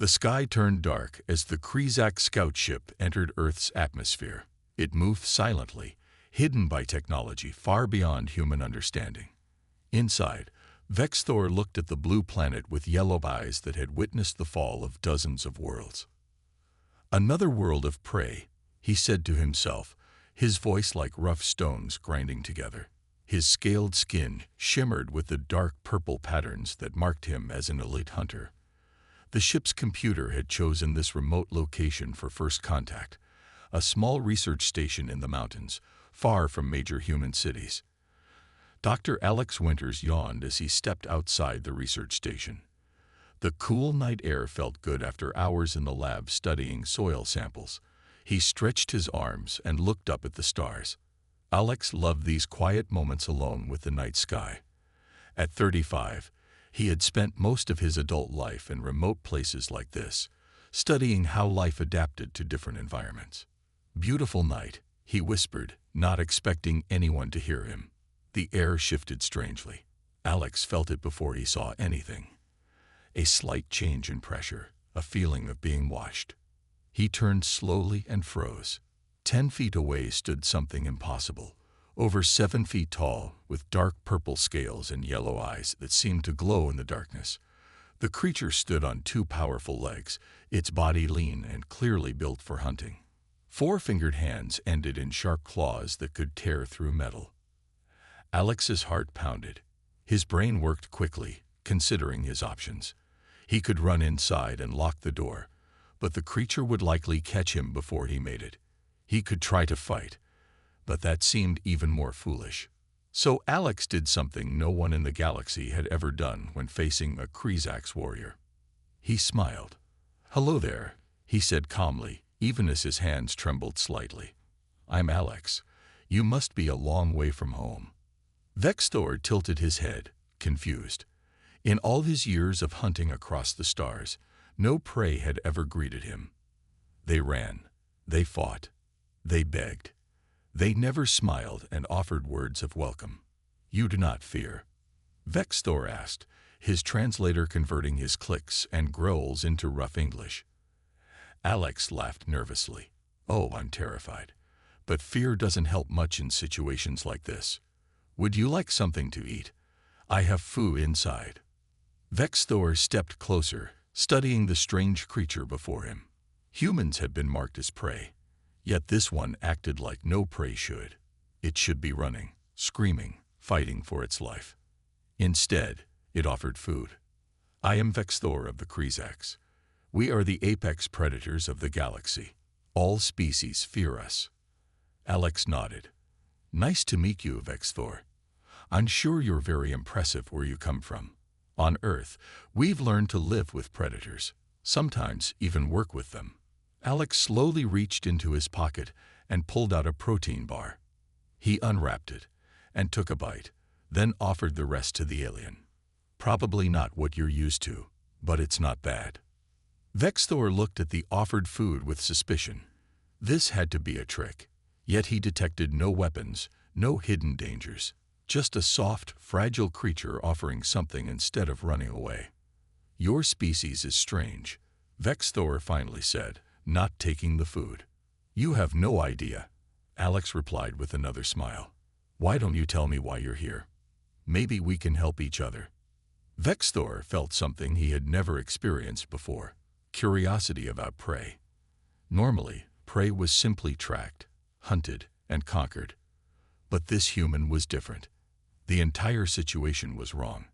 The sky turned dark as the Krezak scout ship entered Earth's atmosphere. It moved silently, hidden by technology far beyond human understanding. Inside, Vexthor looked at the blue planet with yellow eyes that had witnessed the fall of dozens of worlds. Another world of prey, he said to himself, his voice like rough stones grinding together. His scaled skin shimmered with the dark purple patterns that marked him as an elite hunter. The ship's computer had chosen this remote location for first contact, a small research station in the mountains, far from major human cities. Dr. Alex Winters yawned as he stepped outside the research station. The cool night air felt good after hours in the lab studying soil samples. He stretched his arms and looked up at the stars. Alex loved these quiet moments alone with the night sky. At 35, he had spent most of his adult life in remote places like this, studying how life adapted to different environments. "Beautiful night," he whispered, not expecting anyone to hear him. The air shifted strangely. Alex felt it before he saw anything. A slight change in pressure, a feeling of being watched. He turned slowly and froze. 10 feet away stood something impossible, over 7 feet tall, with dark purple scales and yellow eyes that seemed to glow in the darkness. The creature stood on 2 powerful legs, its body lean and clearly built for hunting. 4-fingered hands ended in sharp claws that could tear through metal. Alex's heart pounded. His brain worked quickly, considering his options. He could run inside and lock the door, but the creature would likely catch him before he made it. He could try to fight, but that seemed even more foolish. So Alex did something no one in the galaxy had ever done when facing a Krezak's warrior. He smiled. "Hello there," he said calmly, even as his hands trembled slightly. "I'm Alex. You must be a long way from home." Vexthor tilted his head, confused. In all his years of hunting across the stars, no prey had ever greeted him. They ran, they fought, they begged. They never smiled and offered words of welcome. "You do not fear?" Vexthor asked, his translator converting his clicks and growls into rough English. Alex laughed nervously. "Oh, I'm terrified. But fear doesn't help much in situations like this. Would you like something to eat? I have food inside." Vexthor stepped closer, studying the strange creature before him. Humans had been marked as prey, yet this one acted like no prey should. It should be running, screaming, fighting for its life. Instead, it offered food. "I am Vexthor of the Krezaks. We are the apex predators of the galaxy. All species fear us." Alex nodded. "Nice to meet you, Vexthor. I'm sure you're very impressive where you come from. On Earth, we've learned to live with predators, sometimes even work with them." Alex slowly reached into his pocket and pulled out a protein bar. He unwrapped it and took a bite, then offered the rest to the alien. "Probably not what you're used to, but it's not bad." Vexthor looked at the offered food with suspicion. This had to be a trick, yet he detected no weapons, no hidden dangers. Just a soft, fragile creature offering something instead of running away. "Your species is strange," Vexthor finally said, not taking the food. "You have no idea," Alex replied with another smile. "Why don't you tell me why you're here? Maybe we can help each other." Vexthor felt something he had never experienced before, curiosity about prey. Normally, prey was simply tracked, hunted, and conquered. But this human was different. The entire situation was wrong.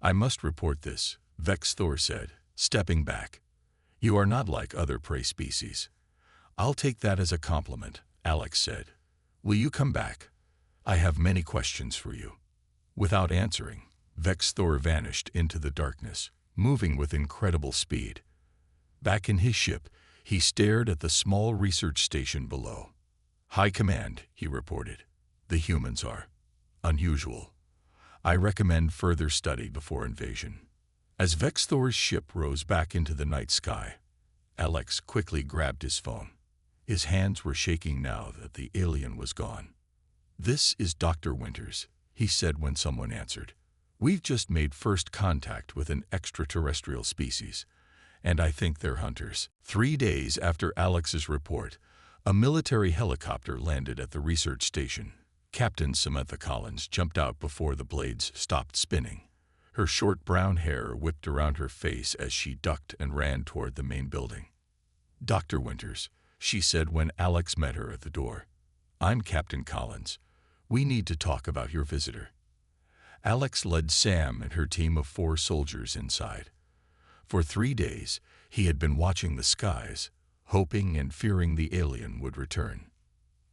"I must report this," Vexthor said, stepping back. "You are not like other prey species." "I'll take that as a compliment," Alex said. "Will you come back? I have many questions for you." Without answering, Vexthor vanished into the darkness, moving with incredible speed. Back in his ship, he stared at the small research station below. "High Command," he reported. "The humans are unusual. I recommend further study before invasion." As Vexthor's ship rose back into the night sky, Alex quickly grabbed his phone. His hands were shaking now that the alien was gone. "This is Dr. Winters," he said when someone answered. "We've just made first contact with an extraterrestrial species, and I think they're hunters. 3 days after Alex's report, a military helicopter landed at the research station. Captain Samantha Collins jumped out before the blades stopped spinning. Her short brown hair whipped around her face as she ducked and ran toward the main building. "Dr. Winters," she said when Alex met her at the door. "I'm Captain Collins. We need to talk about your visitor." Alex led Sam and her team of 4 soldiers inside. For 3 days, he had been watching the skies, hoping and fearing the alien would return.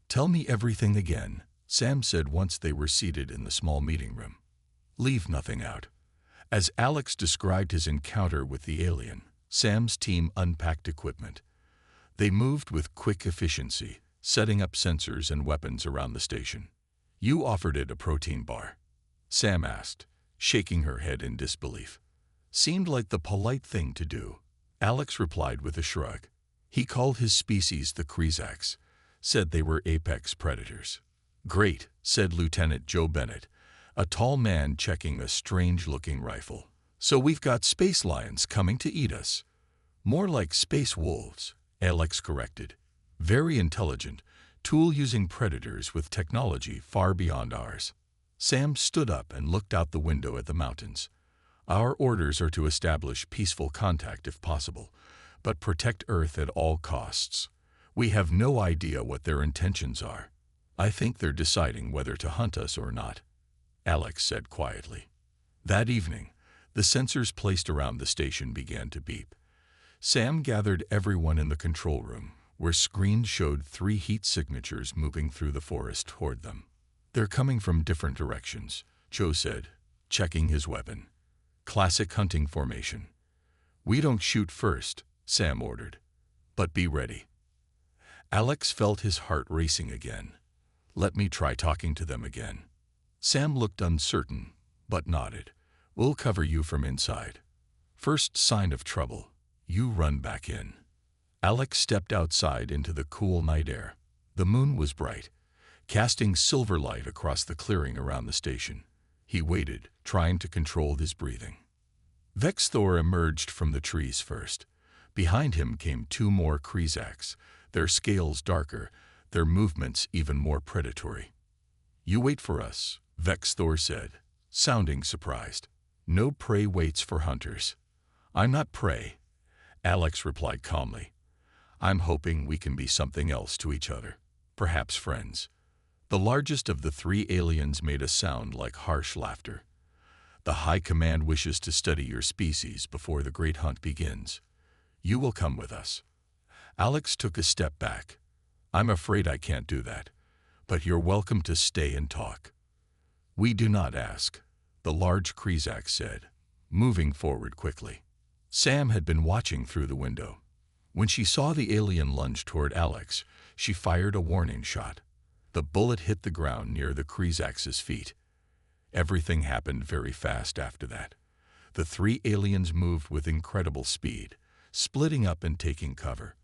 "Tell me everything again," Sam said once they were seated in the small meeting room. "Leave nothing out." As Alex described his encounter with the alien, Sam's team unpacked equipment. They moved with quick efficiency, setting up sensors and weapons around the station. "You offered it a protein bar?" Sam asked, shaking her head in disbelief. "Seemed like the polite thing to do." Alex replied with a shrug. He called his species the Kreezax, said they were apex predators. "Great," said Lieutenant Joe Bennett, a tall man checking a strange-looking rifle. "So we've got space lions coming to eat us." "More like space wolves," Alex corrected. "Very intelligent, tool-using predators with technology far beyond ours." Sam stood up and looked out the window at the mountains. "Our orders are to establish peaceful contact if possible, but protect Earth at all costs. We have no idea what their intentions are. I think they're deciding whether to hunt us or not," Alex said quietly. That evening, the sensors placed around the station began to beep. Sam gathered everyone in the control room, where screens showed 3 heat signatures moving through the forest toward them. "They're coming from different directions," Joe said, checking his weapon. "Classic hunting formation." "We don't shoot first," Sam ordered, "but be ready." Alex felt his heart racing again. "Let me try talking to them again." Sam looked uncertain, but nodded. "We'll cover you from inside. First sign of trouble, you run back in." Alex stepped outside into the cool night air. The moon was bright, casting silver light across the clearing around the station. He waited, trying to control his breathing. Vexthor emerged from the trees first. Behind him came 2 more Kreezax, their scales darker, their movements even more predatory. "You wait for us," Vexthor said, sounding surprised. "No prey waits for hunters." "I'm not prey," Alex replied calmly. "I'm hoping we can be something else to each other, perhaps friends." The largest of the 3 aliens made a sound like harsh laughter. "The High Command wishes to study your species before the great hunt begins. You will come with us." Alex took a step back. "I'm afraid I can't do that, but you're welcome to stay and talk." "We do not ask," the large Kreezax said, moving forward quickly. Sam had been watching through the window. When she saw the alien lunge toward Alex, she fired a warning shot. The bullet hit the ground near the Kreezax's feet. Everything happened very fast after that. The 3 aliens moved with incredible speed, splitting up and taking cover.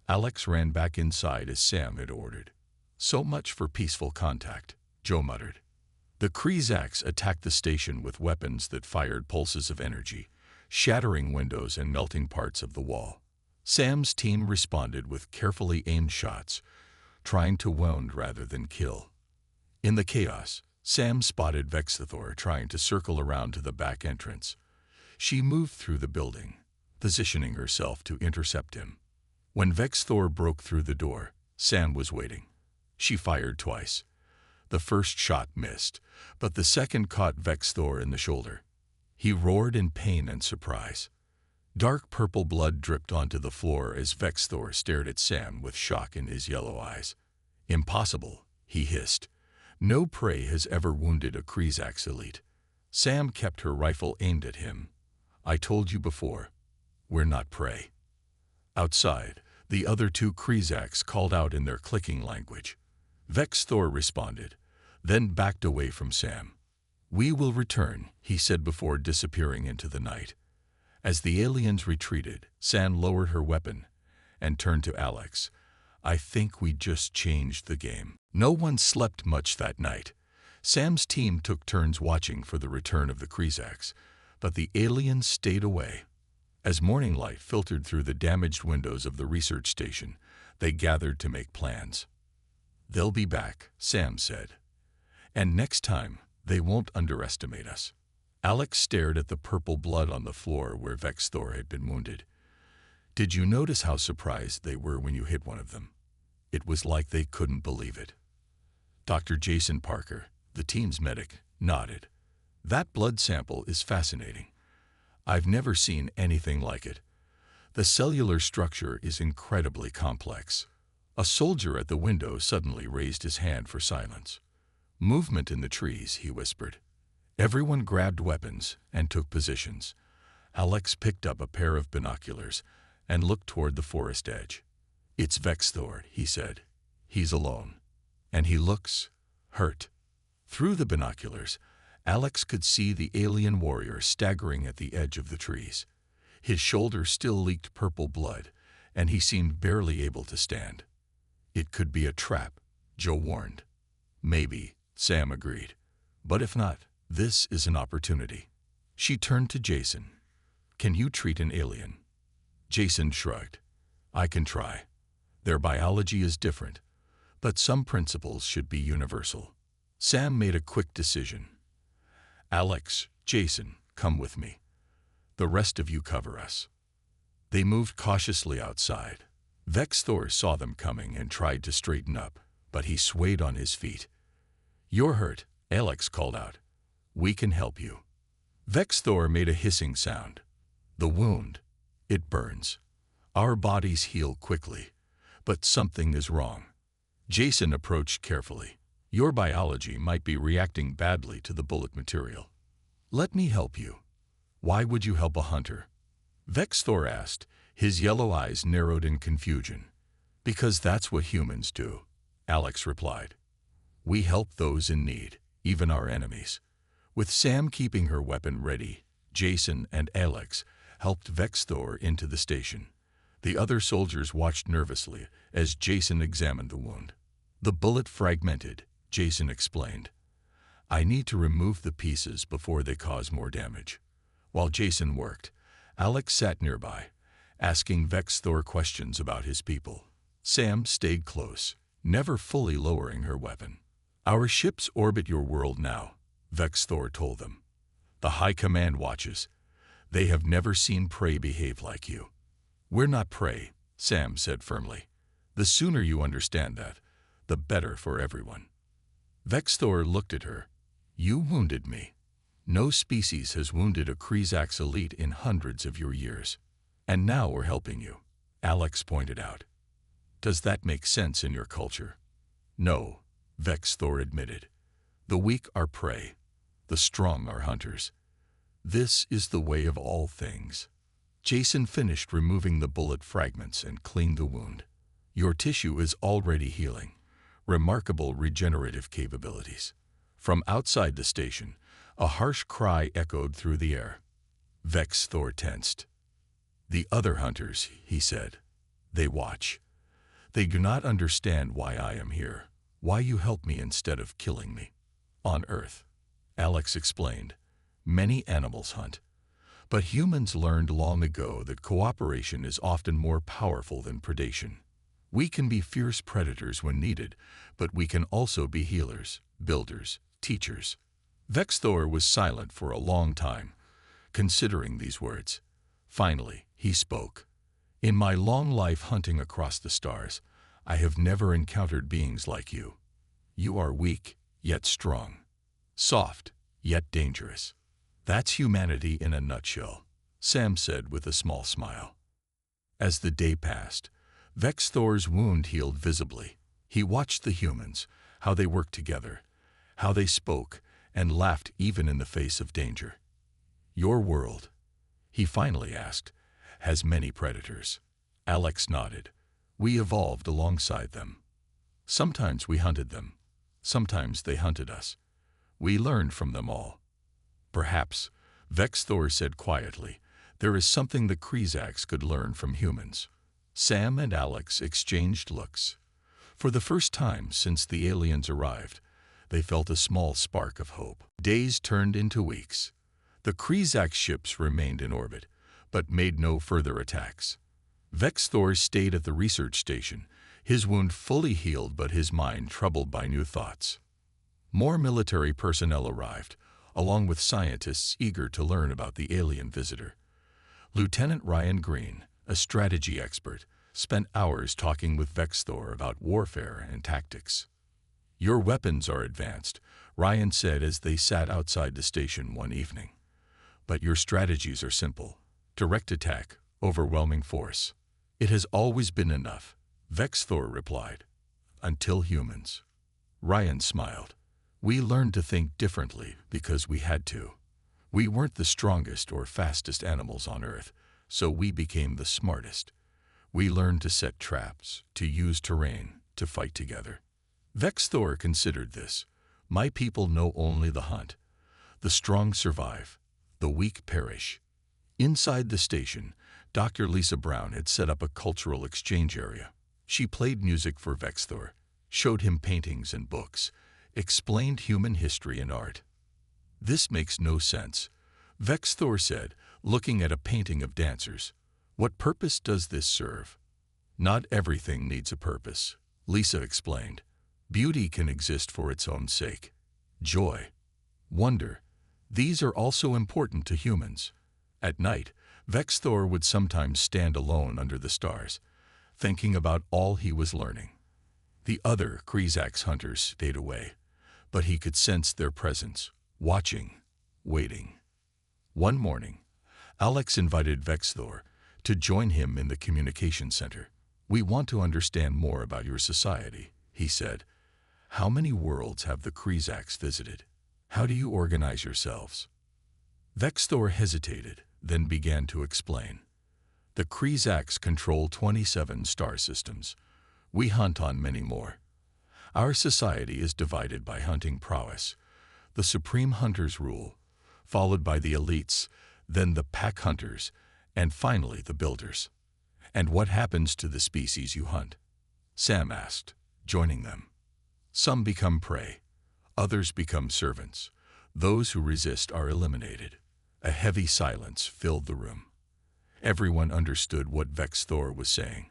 Alex ran back inside as Sam had ordered. "So much for peaceful contact," Joe muttered. The Kreezax attacked the station with weapons that fired pulses of energy, shattering windows and melting parts of the wall. Sam's team responded with carefully aimed shots, trying to wound rather than kill. In the chaos, Sam spotted Vexthor trying to circle around to the back entrance. She moved through the building, positioning herself to intercept him. When Vexthor broke through the door, Sam was waiting. She fired twice. The first shot missed, but the second caught Vexthor in the shoulder. He roared in pain and surprise. Dark purple blood dripped onto the floor as Vexthor stared at Sam with shock in his yellow eyes. "Impossible," he hissed. "No prey has ever wounded a Kreezax elite." Sam kept her rifle aimed at him. "I told you before, we're not prey." Outside, the other 2 Kreezax called out in their clicking language. Vexthor responded, then backed away from Sam. "We will return," he said before disappearing into the night. As the aliens retreated, Sam lowered her weapon and turned to Alex. "I think we just changed the game." No one slept much that night. Sam's team took turns watching for the return of the Kreezax, but the aliens stayed away. As morning light filtered through the damaged windows of the research station, they gathered to make plans. "They'll be back," Sam said. "And next time, they won't underestimate us." Alex stared at the purple blood on the floor where Vex Thor had been wounded. "Did you notice how surprised they were when you hit one of them? It was like they couldn't believe it." Dr. Jason Parker, the team's medic, nodded. "That blood sample is fascinating. I've never seen anything like it. The cellular structure is incredibly complex." A soldier at the window suddenly raised his hand for silence. "Movement in the trees," he whispered. Everyone grabbed weapons and took positions. Alex picked up a pair of binoculars and looked toward the forest edge. "It's Vex Thor," he said. "He's alone. And he looks hurt." Through the binoculars, Alex could see the alien warrior staggering at the edge of the trees. His shoulder still leaked purple blood, and he seemed barely able to stand. "It could be a trap," Joe warned. "Maybe," Sam agreed. "But if not, this is an opportunity." She turned to Jason. "Can you treat an alien?" Jason shrugged. "I can try. Their biology is different, but some principles should be universal." Sam made a quick decision. "Alex, Jason, come with me. The rest of you cover us." They moved cautiously outside. Vex Thor saw them coming and tried to straighten up, but he swayed on his feet. "You're hurt," Alex called out. "We can help you." Vex Thor made a hissing sound. "The wound, it burns. Our bodies heal quickly, but something is wrong." Jason approached carefully. "Your biology might be reacting badly to the bullet material. Let me help you." "Why would you help a hunter?" Vex Thor asked, his yellow eyes narrowed in confusion. "Because that's what humans do," Alex replied. "We help those in need, even our enemies." With Sam keeping her weapon ready, Jason and Alex helped Vex Thor into the station. The other soldiers watched nervously as Jason examined the wound. "The bullet fragmented," Jason explained. "I need to remove the pieces before they cause more damage." While Jason worked, Alex sat nearby, asking Vex Thor questions about his people. Sam stayed close, never fully lowering her weapon. "Our ships orbit your world now," Vex Thor told them. "The High Command watches. They have never seen prey behave like you." "We're not prey," Sam said firmly. "The sooner you understand that, the better for everyone." Vex Thor looked at her. "You wounded me. No species has wounded a Kreezax elite in hundreds of your years. And now we're helping you," Alex pointed out. "Does that make sense in your culture?" "No," Vex Thor admitted. "The weak are prey. The strong are hunters. This is the way of all things." Jason finished removing the bullet fragments and cleaned the wound. "Your tissue is already healing. Remarkable regenerative capabilities." From outside the station, a harsh cry echoed through the air. Vex Thor tensed. "The other hunters," he said. "They watch. They do not understand why I am here, why you help me instead of killing me." "On Earth," Alex explained, "many animals hunt. But humans learned long ago that cooperation is often more powerful than predation. We can be fierce predators when needed, but we can also be healers, builders, teachers." Vex Thor was silent for a long time, considering these words. Finally, he spoke. "In my long life hunting across the stars, I have never encountered beings like you. You are weak, yet strong. Soft, yet dangerous. That's humanity in a nutshell," Sam said with a small smile. As the day passed, Vex Thor's wound healed visibly. He watched the humans, how they worked together, how they spoke and laughed even in the face of danger. "Your world," he finally asked, "has many predators." Alex nodded. "We evolved alongside them. Sometimes we hunted them. Sometimes they hunted us. We learned from them all." "Perhaps," Vex Thor said quietly, "there is something the Kreezax could learn from humans." Sam and Alex exchanged looks. For the first time since the aliens arrived, they felt a small spark of hope. Days turned into weeks. The Kreezax ships remained in orbit, but made no further attacks. Vex Thor stayed at the research station, his wound fully healed but his mind troubled by new thoughts. More military personnel arrived, along with scientists eager to learn about the alien visitor. Lieutenant Ryan Green, a strategy expert, spent hours talking with Vex Thor about warfare and tactics. "Your weapons are advanced," Ryan said as they sat outside the station one evening. "But your strategies are simple. Direct attack, overwhelming force. It has always been enough," Vex Thor replied. "Until humans." Ryan smiled. "We learned to think differently because we had to. We weren't the strongest or fastest animals on Earth, so we became the smartest. We learned to set traps, to use terrain, to fight together." Vex Thor considered this. "My people know only the hunt. The strong survive, the weak perish." Inside the station, Dr. Lisa Brown had set up a cultural exchange area. She played music for Vex Thor, showed him paintings and books, explained human history and art. "This makes no sense," Vex Thor said, looking at a painting of dancers. "What purpose does this serve?" "Not everything needs a purpose," Lisa explained. "Beauty can exist for its own sake. Joy, wonder, these are also important to humans." At night, Vex Thor would sometimes stand alone under the stars, thinking about all he was learning. The other Krizax hunters stayed away, but he could sense their presence, watching, waiting. One morning, Alex invited Vex Thor to join him in the communication center. "We want to understand more about your society," he said. "How many worlds have the Krizax visited? How do you organize yourselves?" Vex Thor hesitated, then began to explain. "The Krizax control 27 star systems. We hunt on many more. Our society is divided by hunting prowess. The supreme hunters rule, followed by the elites, then the pack hunters, and finally the builders." "And what happens to the species you hunt?" Sam asked, joining them. "Some become prey. Others become servants. Those who resist are eliminated." A heavy silence filled the room. Everyone understood what Vex Thor was saying.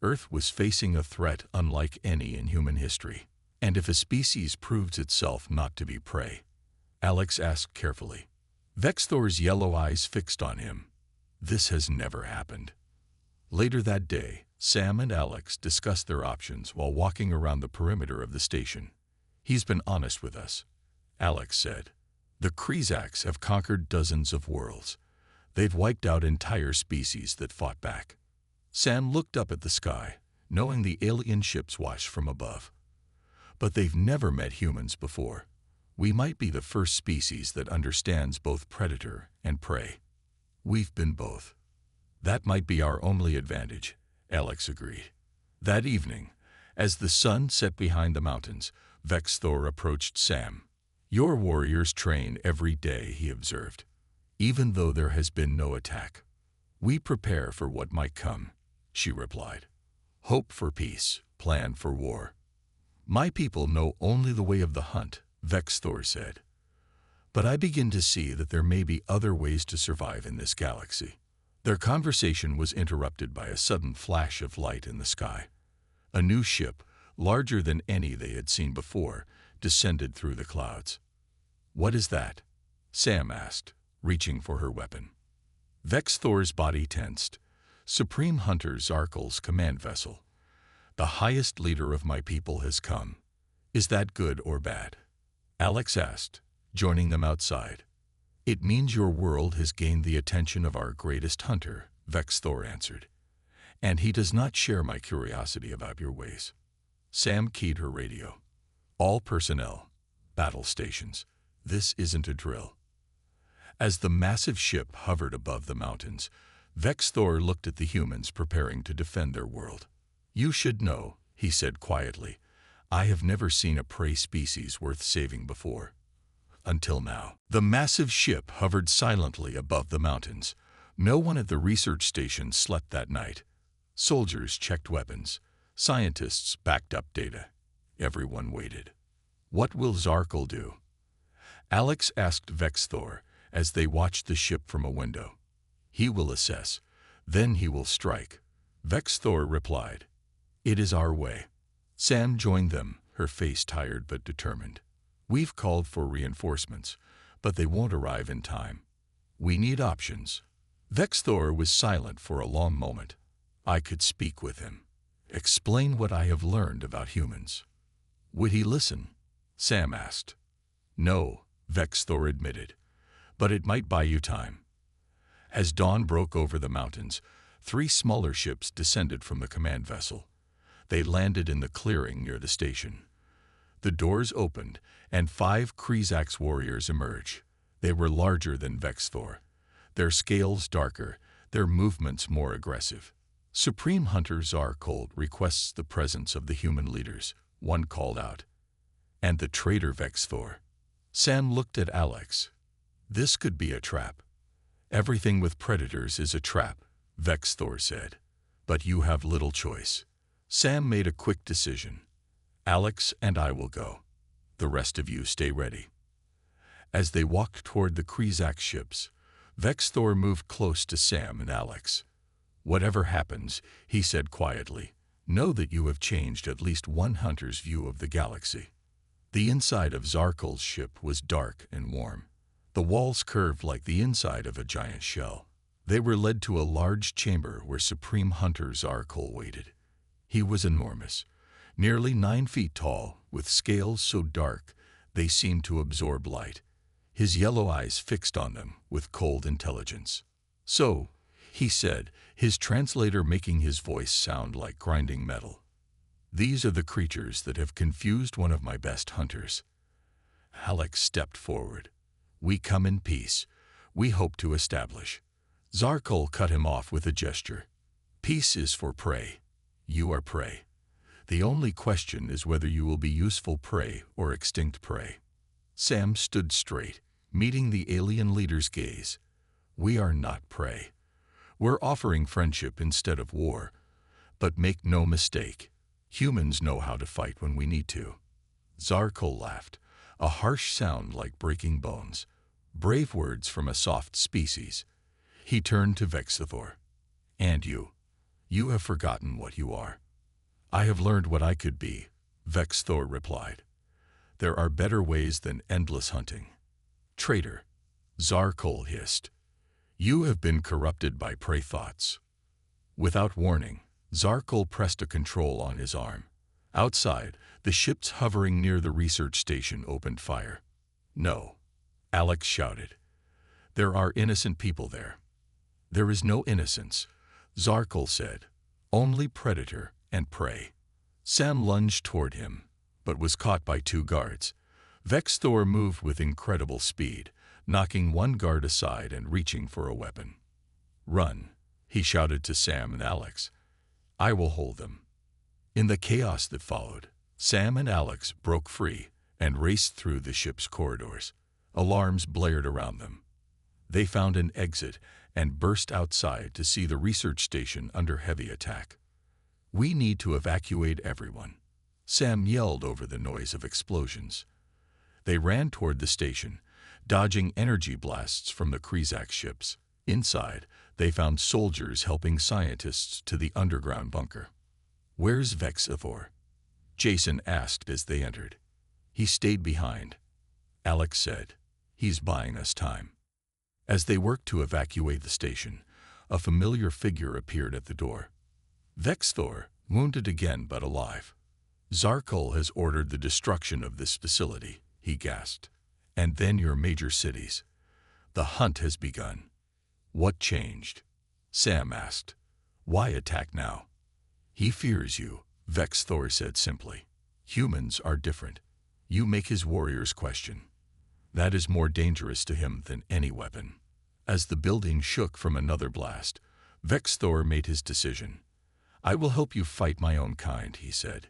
Earth was facing a threat unlike any in human history. And if a species proves itself not to be prey? Alex asked carefully. Vex Thor's yellow eyes fixed on him. "This has never happened." Later that day, Sam and Alex discussed their options while walking around the perimeter of the station. "He's been honest with us," Alex said. "The Krizax have conquered dozens of worlds. They've wiped out entire species that fought back." Sam looked up at the sky, knowing the alien ships watched from above. "But they've never met humans before. We might be the first species that understands both predator and prey." "We've been both. That might be our only advantage," Alex agreed. That evening, as the sun set behind the mountains, Vex Thor approached Sam. "Your warriors train every day," he observed, "even though there has been no attack." "We prepare for what might come," she replied. "Hope for peace, plan for war." "My people know only the way of the hunt," Vex Thor said. "But I begin to see that there may be other ways to survive in this galaxy." Their conversation was interrupted by a sudden flash of light in the sky. A new ship, larger than any they had seen before, descended through the clouds. "What is that?" Sam asked, reaching for her weapon. Vex Thor's body tensed. "Supreme Hunter Zarkal's command vessel. The highest leader of my people has come. Is that good or bad?" Alex asked, joining them outside. "It means your world has gained the attention of our greatest hunter," Vex Thor answered. "And he does not share my curiosity about your ways." Sam keyed her radio. "All personnel, battle stations. This isn't a drill." As the massive ship hovered above the mountains, Vex Thor looked at the humans preparing to defend their world. "You should know," he said quietly, "I have never seen a prey species worth saving before. Until now." The massive ship hovered silently above the mountains. No one at the research station slept that night. Soldiers checked weapons. Scientists backed up data. Everyone waited. "What will Zarkal do?" Alex asked Vex Thor as they watched the ship from a window. He will assess, then he will strike. Vex Thor replied, "It is our way." Sam joined them, her face tired but determined. "We've called for reinforcements, but they won't arrive in time. We need options." Vex Thor was silent for a long moment. I could speak with him, explain what I have learned about humans. Would he listen? Sam asked. "No," Vex Thor admitted, "but it might buy you time." As dawn broke over the mountains, 3 smaller ships descended from the command vessel. They landed in the clearing near the station. The doors opened, and 5 Krezak's warriors emerged. They were larger than Vex Thor, their scales darker, their movements more aggressive. "Supreme Hunter Zarkol requests the presence of the human leaders," one called out. "And the traitor Vex Thor." Sam looked at Alex. "This could be a trap." "Everything with predators is a trap," Vex Thor said. "But you have little choice." Sam made a quick decision. "Alex and I will go. The rest of you stay ready." As they walked toward the Krezak ships, Vex Thor moved close to Sam and Alex. "Whatever happens," he said quietly, "know that you have changed at least one hunter's view of the galaxy." The inside of Zarkol's ship was dark and warm. The walls curved like the inside of a giant shell. They were led to a large chamber where Supreme Hunter Zarkol waited. He was enormous, nearly 9 feet tall, with scales so dark they seemed to absorb light, his yellow eyes fixed on them with cold intelligence. "So," he said, his translator making his voice sound like grinding metal, "these are the creatures that have confused one of my best hunters." Alex stepped forward. "We come in peace. We hope to establish." Zarkol cut him off with a gesture. "Peace is for prey. You are prey. The only question is whether you will be useful prey or extinct prey." Sam stood straight, meeting the alien leader's gaze. "We are not prey. We're offering friendship instead of war. But make no mistake, humans know how to fight when we need to." Zarkol laughed, a harsh sound like breaking bones. Brave words from a soft species. He turned to Vex Thor. "And you have forgotten what you are." "I have learned what I could be," Vex Thor replied. "There are better ways than endless hunting." "Traitor," Zarkol hissed. "You have been corrupted by prey thoughts." Without warning, Zarkol pressed a control on his arm. Outside, the ships hovering near the research station opened fire. "No," Alex shouted. "There are innocent people there." "There is no innocence," Zarkol said. "Only predator and prey." Sam lunged toward him, but was caught by 2 guards. Vex Thor moved with incredible speed, knocking one guard aside and reaching for a weapon. "Run," he shouted to Sam and Alex. "I will hold them." In the chaos that followed, Sam and Alex broke free and raced through the ship's corridors. Alarms blared around them. They found an exit and burst outside to see the research station under heavy attack. "We need to evacuate everyone," Sam yelled over the noise of explosions. They ran toward the station, dodging energy blasts from the Krezak ships. Inside, they found soldiers helping scientists to the underground bunker. "Where's Vex Thor?" Jason asked as they entered. "He stayed behind," Alex said. "He's buying us time." As they worked to evacuate the station, a familiar figure appeared at the door. "Vex Thor, wounded again but alive." "Zarkol has ordered the destruction of this facility," he gasped. "And then your major cities. The hunt has begun." "What changed?" Sam asked. "Why attack now?" "He fears you," Vex Thor said simply. "Humans are different. You make his warriors question. That is more dangerous to him than any weapon." As the building shook from another blast, Vex Thor made his decision. "I will help you fight my own kind," he said.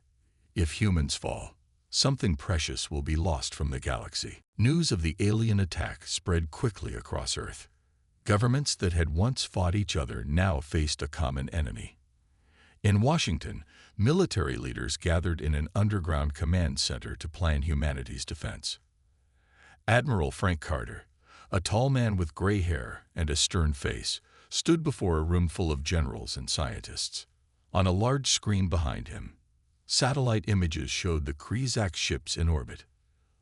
"If humans fall, something precious will be lost from the galaxy." News of the alien attack spread quickly across Earth. Governments that had once fought each other now faced a common enemy. In Washington, military leaders gathered in an underground command center to plan humanity's defense. Admiral Frank Carter, a tall man with gray hair and a stern face, stood before a room full of generals and scientists. On a large screen behind him, satellite images showed the Krizak ships in orbit.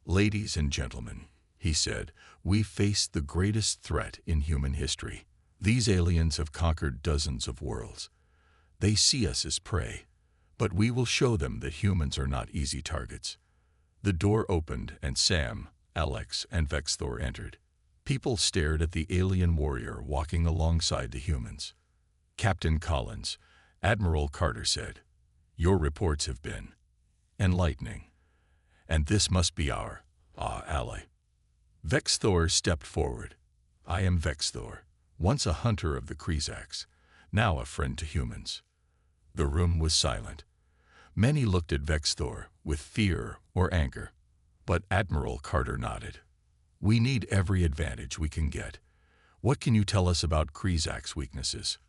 "Ladies and gentlemen," he said, "we face the greatest threat in human history. These aliens have conquered dozens of worlds. They see us as prey, but we will show them that humans are not easy targets." The door opened and Sam, Alex, and Vexthor entered. People stared at the alien warrior walking alongside the humans. "Captain Collins," Admiral Carter said, "your reports have been enlightening. And this must be our ally." Vexthor stepped forward. "I am Vexthor, once a hunter of the Krizaks, now a friend to humans." The room was silent. Many looked at Vexthor with fear or anger, but Admiral Carter nodded. "We need every advantage we can get. What can you tell us about Krizak's weaknesses?"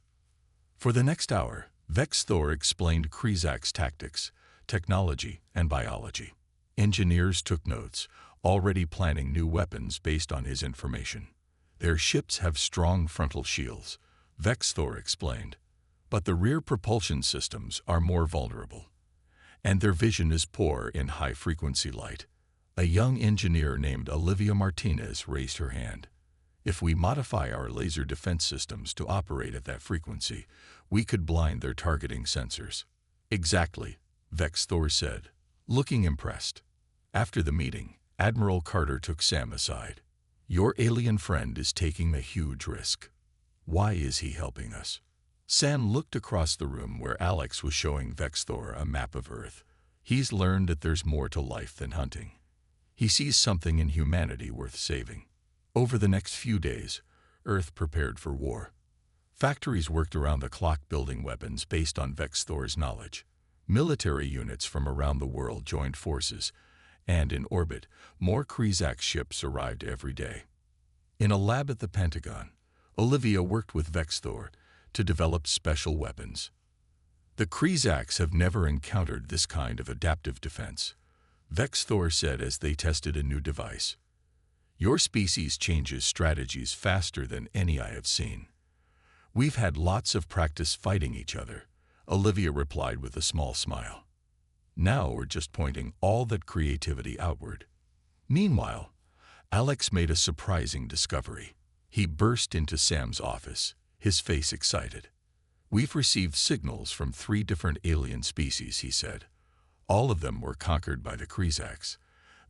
For the next hour, Vexthor explained Krizak's tactics, technology, and biology. Engineers took notes, already planning new weapons based on his information. "Their ships have strong frontal shields," Vexthor explained, "but the rear propulsion systems are more vulnerable. And their vision is poor in high-frequency light." A young engineer named Olivia Martinez raised her hand. "If we modify our laser defense systems to operate at that frequency, we could blind their targeting sensors." "Exactly," Vexthor said, looking impressed. After the meeting, Admiral Carter took Sam aside. "Your alien friend is taking a huge risk. Why is he helping us?" Sam looked across the room where Alex was showing Vexthor a map of Earth. "He's learned that there's more to life than hunting. He sees something in humanity worth saving." Over the next few days, Earth prepared for war. Factories worked around the clock building weapons based on Vexthor's knowledge. Military units from around the world joined forces, and in orbit, more Krizak ships arrived every day. In a lab at the Pentagon, Olivia worked with Vexthor to develop special weapons. "The Krizaks have never encountered this kind of adaptive defense," Vexthor said as they tested a new device. "Your species changes strategies faster than any I have seen." "We've had lots of practice fighting each other," Olivia replied with a small smile. "Now we're just pointing all that creativity outward." Meanwhile, Alex made a surprising discovery. He burst into Sam's office, his face excited. "We've received signals from 3 different alien species," he said. "All of them were conquered by the Krizaks.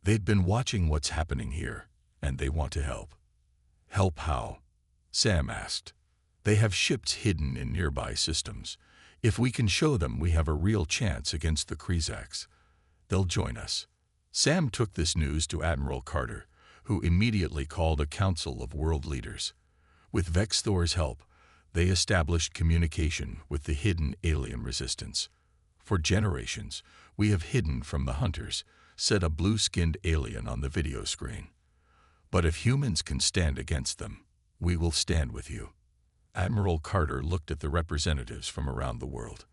They'd been watching what's happening here, and they want to help." "Help how?" Sam asked. "They have ships hidden in nearby systems. If we can show them we have a real chance against the Krizaks, they'll join us." Sam took this news to Admiral Carter, who immediately called a council of world leaders. With Vexthor's help, they established communication with the hidden alien resistance. "For generations, we have hidden from the hunters," said a blue-skinned alien on the video screen. "But if humans can stand against them, we will stand with you." Admiral Carter looked at the representatives from around the world.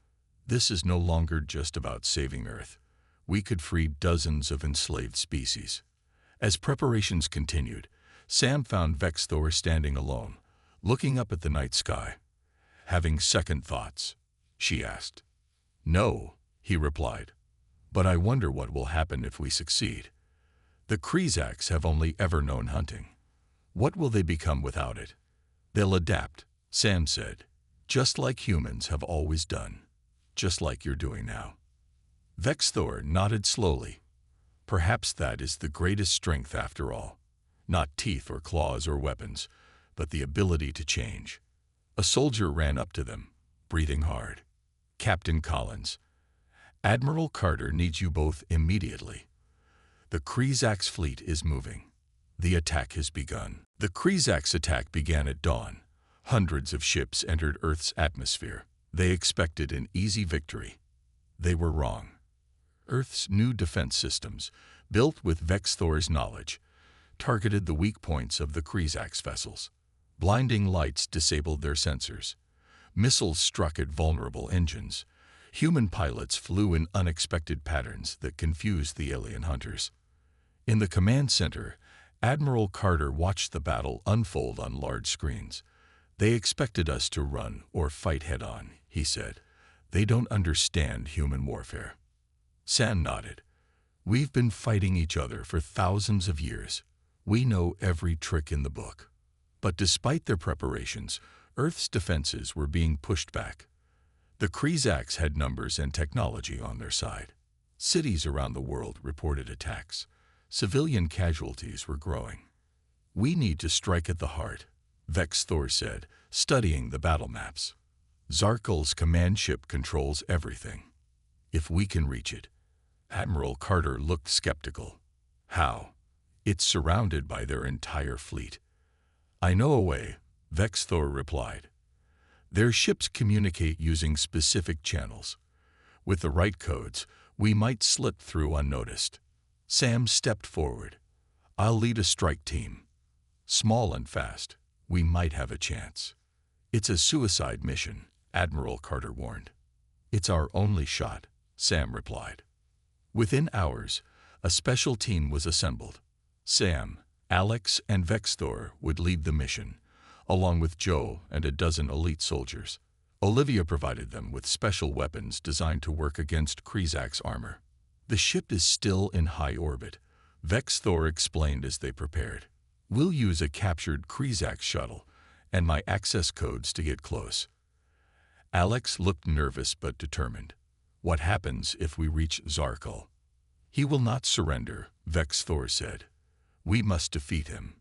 "This is no longer just about saving Earth. We could free dozens of enslaved species." As preparations continued, Sam found Vexthor standing alone, looking up at the night sky. "Having second thoughts?" she asked. "No," he replied. "But I wonder what will happen if we succeed. The Krizaks have only ever known hunting. What will they become without it?" "They'll adapt," Sam said, "just like humans have always done, just like you're doing now." Vexthor nodded slowly. "Perhaps that is the greatest strength after all. Not teeth or claws or weapons, but the ability to change." A soldier ran up to them, breathing hard. "Captain Collins, Admiral Carter needs you both immediately. The Krizak's fleet is moving. The attack has begun." The Krizak's attack began at dawn. Hundreds of ships entered Earth's atmosphere. They expected an easy victory. They were wrong. Earth's new defense systems, built with Vexthor's knowledge, targeted the weak points of the Krizak's vessels. Blinding lights disabled their sensors. Missiles struck at vulnerable engines. Human pilots flew in unexpected patterns that confused the alien hunters. In the command center, Admiral Carter watched the battle unfold on large screens. They expected us to run or fight head-on, he said. They don't understand human warfare. Sam nodded. We've been fighting each other for thousands of years. We know every trick in the book. But despite their preparations, Earth's defenses were being pushed back. The Krezaks had numbers and technology on their side. Cities around the world reported attacks. Civilian casualties were growing. We need to strike at the heart, Vex Thor said, studying the battle maps. Zarkul's command ship controls everything. If we can reach it. Admiral Carter looked skeptical. How? It's surrounded by their entire fleet. I know a way, Vex Thor replied. Their ships communicate using specific channels. With the right codes, we might slip through unnoticed. Sam stepped forward. I'll lead a strike team. Small and fast, we might have a chance. It's a suicide mission, Admiral Carter warned. It's our only shot, Sam replied. Within hours, a special team was assembled. Sam, Alex, and Vex Thor would lead the mission, along with Joe and a dozen elite soldiers. Olivia provided them with special weapons designed to work against Krezak's armor. The ship is still in high orbit, Vex Thor explained as they prepared. We'll use a captured Krezak shuttle and my access codes to get close. Alex looked nervous but determined. What happens if we reach Zarkul? He will not surrender, Vex Thor said. We must defeat him.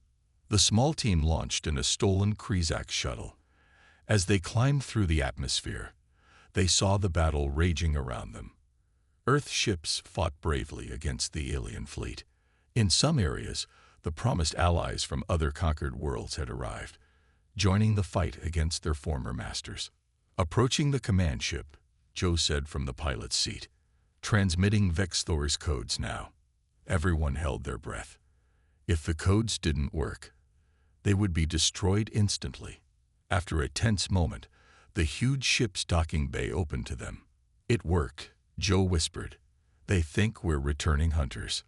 The small team launched in a stolen Krezak shuttle. As they climbed through the atmosphere, they saw the battle raging around them. Earth ships fought bravely against the alien fleet. In some areas, the promised allies from other conquered worlds had arrived, joining the fight against their former masters. Approaching the command ship, Joe said from the pilot's seat, transmitting Vex Thor's codes now. Everyone held their breath. If the codes didn't work, they would be destroyed instantly. After a tense moment, the huge ship's docking bay opened to them. It worked, Joe whispered. They think we're returning hunters.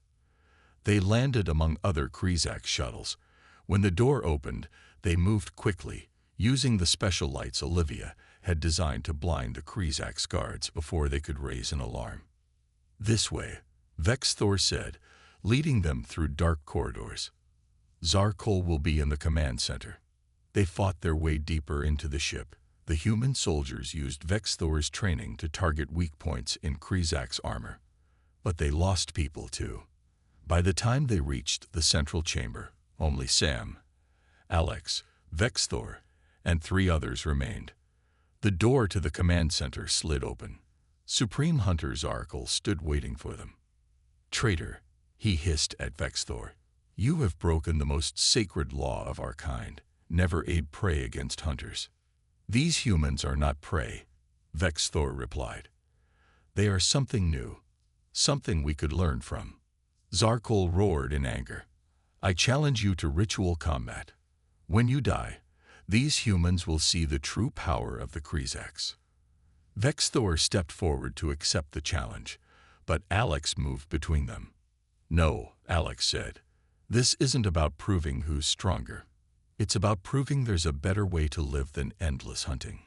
They landed among other Krezak shuttles. When the door opened, they moved quickly, using the special lights Olivia had designed to blind the Krezak's guards before they could raise an alarm. This way, Vex Thor said, leading them through dark corridors. Zarkul will be in the command center. They fought their way deeper into the ship. The human soldiers used Vex Thor's training to target weak points in Krezak's armor. But they lost people too. By the time they reached the central chamber, only Sam, Alex, Vex Thor, and 3 others remained. The door to the command center slid open. Supreme Hunter Zarkul stood waiting for them. Traitor, he hissed at Vex Thor. You have broken the most sacred law of our kind. Never aid prey against hunters. These humans are not prey, Vex Thor replied. They are something new, something we could learn from. Zarkul roared in anger. I challenge you to ritual combat. When you die, these humans will see the true power of the Krezaks. Vex Thor stepped forward to accept the challenge, but Alex moved between them. No, Alex said. This isn't about proving who's stronger. It's about proving there's a better way to live than endless hunting.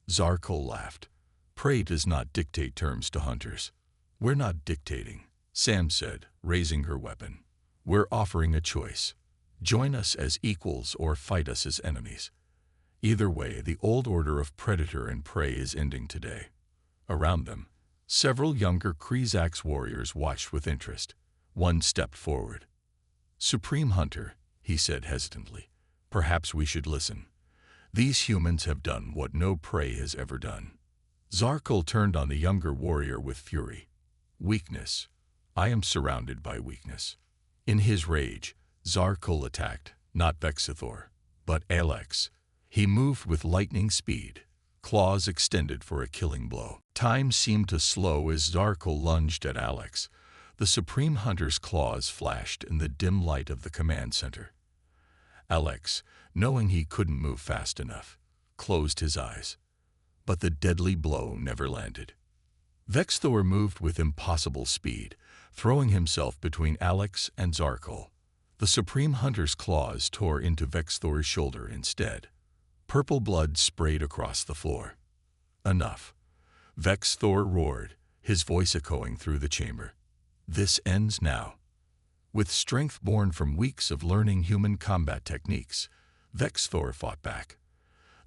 Zarkul laughed. Prey does not dictate terms to hunters. We're not dictating, Sam said, raising her weapon. We're offering a choice. Join us as equals or fight us as enemies. Either way, the old order of predator and prey is ending today. Around them, several younger Krezak's warriors watched with interest. One stepped forward. Supreme Hunter, he said hesitantly, perhaps we should listen. These humans have done what no prey has ever done. Zarkul turned on the younger warrior with fury. Weakness. I am surrounded by weakness. In his rage, Zarkul attacked, not Vexithor, but Alex. He moved with lightning speed, claws extended for a killing blow. Time seemed to slow as Zarkul lunged at Alex. The Supreme Hunter's claws flashed in the dim light of the command center. Alex, knowing he couldn't move fast enough, closed his eyes. But the deadly blow never landed. Vexthor moved with impossible speed, throwing himself between Alex and Zarkul. The Supreme Hunter's claws tore into Vexthor's shoulder instead. Purple blood sprayed across the floor. Enough. Vex Thor roared, his voice echoing through the chamber. This ends now. With strength born from weeks of learning human combat techniques, Vex Thor fought back.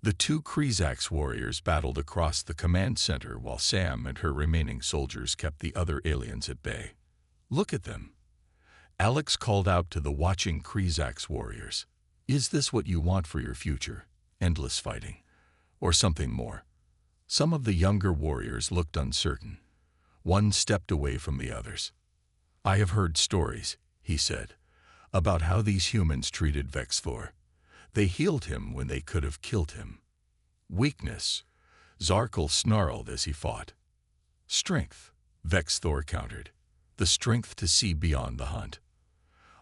The two Krizax warriors battled across the command center while Sam and her remaining soldiers kept the other aliens at bay. Look at them. Alex called out to the watching Krizax warriors. Is this what you want for your future? Endless fighting? Or something more? Some of the younger warriors looked uncertain. One stepped away from the others. I have heard stories, he said, about how these humans treated Vex Thor. They healed him when they could have killed him. Weakness, Zarkul snarled as he fought. Strength, Vex Thor countered. The strength to see beyond the hunt.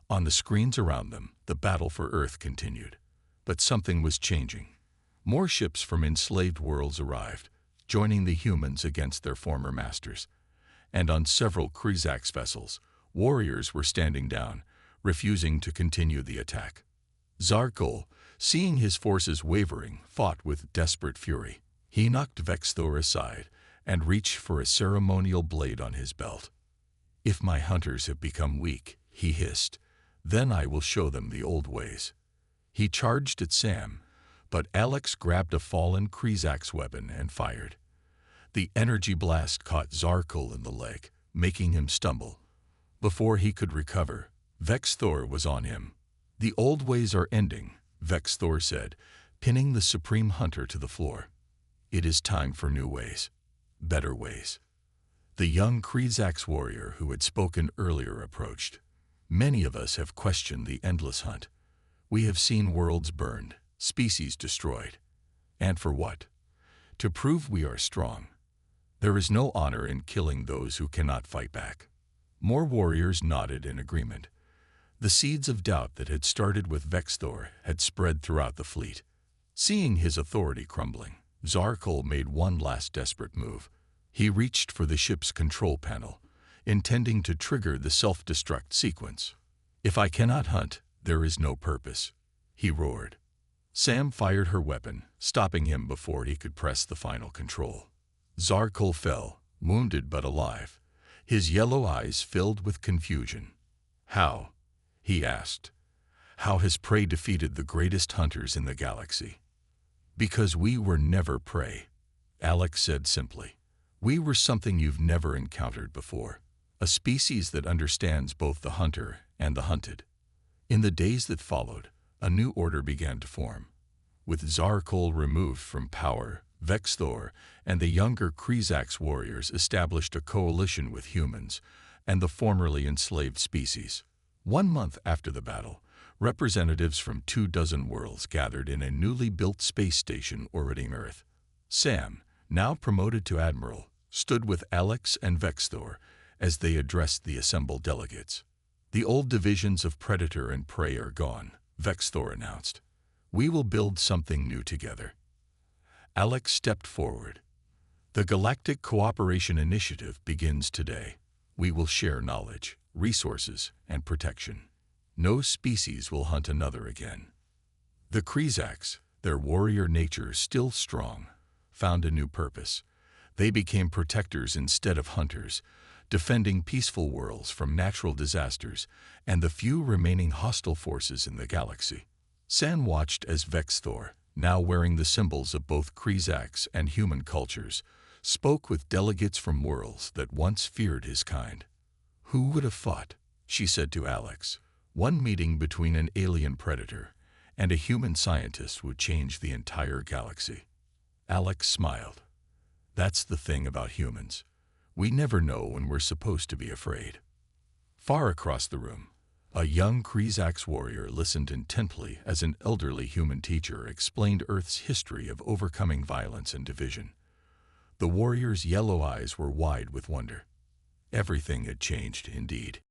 On the screens around them, the battle for Earth continued. But something was changing. More ships from enslaved worlds arrived, joining the humans against their former masters. And on several Krizax vessels, warriors were standing down, refusing to continue the attack. Zarkul, seeing his forces wavering, fought with desperate fury. He knocked Vex Thor aside and reached for a ceremonial blade on his belt. If my hunters have become weak, he hissed, then I will show them the old ways. He charged at Sam, but Alex grabbed a fallen Krizax weapon and fired. The energy blast caught Zarkul in the leg, making him stumble. Before he could recover, Vex Thor was on him. The old ways are ending, Vex Thor said, pinning the Supreme Hunter to the floor. It is time for new ways. Better ways. The young Krizax warrior who had spoken earlier approached. Many of us have questioned the endless hunt. We have seen worlds burned, species destroyed. And for what? To prove we are strong. There is no honor in killing those who cannot fight back. More warriors nodded in agreement. The seeds of doubt that had started with Vex Thor had spread throughout the fleet. Seeing his authority crumbling, Zarkul made one last desperate move. He reached for the ship's control panel, intending to trigger the self-destruct sequence. If I cannot hunt, there is no purpose, he roared. Sam fired her weapon, stopping him before he could press the final control. Zarkul fell, wounded but alive, his yellow eyes filled with confusion. How? He asked. How has prey defeated the greatest hunters in the galaxy? Because we were never prey, Alex said simply. We were something you've never encountered before, a species that understands both the hunter and the hunted. In the days that followed, a new order began to form. With Zarkul removed from power, Vex Thor and the younger Krizax warriors established a coalition with humans and the formerly enslaved species. 1 month after the battle, representatives from 24 worlds gathered in a newly built space station orbiting Earth. Sam, now promoted to admiral, stood with Alex and Vex Thor as they addressed the assembled delegates. The old divisions of predator and prey are gone, Vex Thor announced. We will build something new together. Alex stepped forward. The Galactic Cooperation Initiative begins today. We will share knowledge, resources, and protection. No species will hunt another again. The Krizax, their warrior nature still strong, found a new purpose. They became protectors instead of hunters, defending peaceful worlds from natural disasters and the few remaining hostile forces in the galaxy. Sam watched as Vex Thor, now wearing the symbols of both Krizax and human cultures, spoke with delegates from worlds that once feared his kind. Who would have thought, she said to Alex, one meeting between an alien predator and a human scientist would change the entire galaxy. Alex smiled. That's the thing about humans. We never know when we're supposed to be afraid. Far across the room, a young Krizax warrior listened intently as an elderly human teacher explained Earth's history of overcoming violence and division. The warrior's yellow eyes were wide with wonder. Everything had changed indeed.